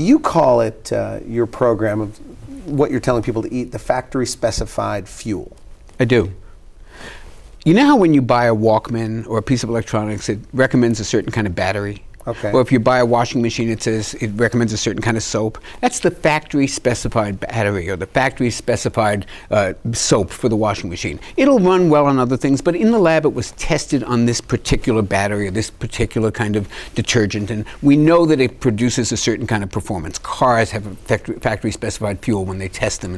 You call it, your program of what you're telling people to eat, the factory-specified fuel. I do. You know how when you buy a Walkman or a piece of electronics, it recommends a certain kind of battery? Okay. Or if you buy a washing machine, it says it recommends a certain kind of soap. That's the factory-specified battery or the factory-specified soap for the washing machine. It'll run well on other things, but in the lab it was tested on this particular battery or this particular kind of detergent, and we know that it produces a certain kind of performance. Cars have a factory-specified fuel when they test them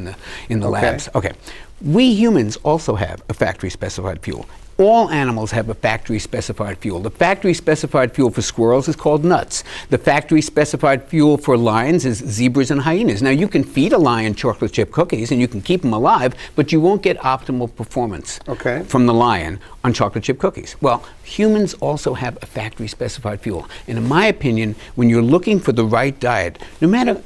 in the labs. Okay. We humans also have a factory-specified fuel. All animals have a factory-specified fuel. The factory-specified fuel for squirrels is called nuts. The factory-specified fuel for lions is zebras and hyenas. Now, you can feed a lion chocolate chip cookies and you can keep them alive, but you won't get optimal performance from the lion on chocolate chip cookies. Well, humans also have a factory-specified fuel. And in my opinion, when you're looking for the right diet, no matter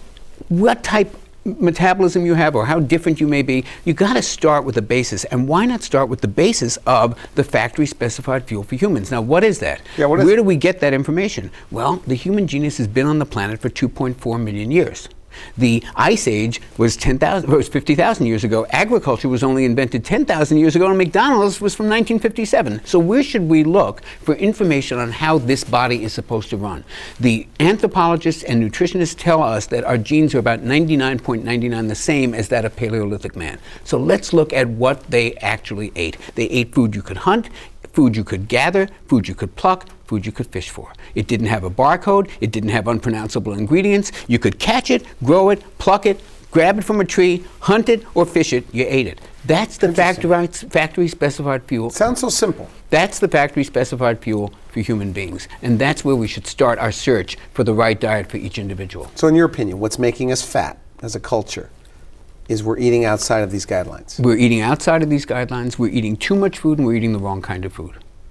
what type metabolism you have or how different you may be, you got to start with the basis. And why not start with the basis of the factory-specified fuel for humans? Now, what is that? Yeah, where do we get that information? Well, the human genus has been on the planet for 2.4 million years. The Ice Age was 50,000 years ago. Agriculture was only invented 10,000 years ago, and McDonald's was from 1957. So where should we look for information on how this body is supposed to run? The anthropologists and nutritionists tell us that our genes are about 99.99 the same as that of Paleolithic man. So let's look at what they actually ate. They ate food you could hunt, food you could gather, food you could pluck, food you could fish for. It didn't have a barcode. It didn't have unpronounceable ingredients. You could catch it, grow it, pluck it, grab it from a tree, hunt it, or fish it. You ate it. That's the factory-specified fuel. Sounds so simple. That's the factory-specified fuel for human beings. And that's where we should start our search for the right diet for each individual. So in your opinion, what's making us fat as a culture is we're eating outside of these guidelines? We're eating outside of these guidelines. We're eating too much food, and we're eating the wrong kind of food.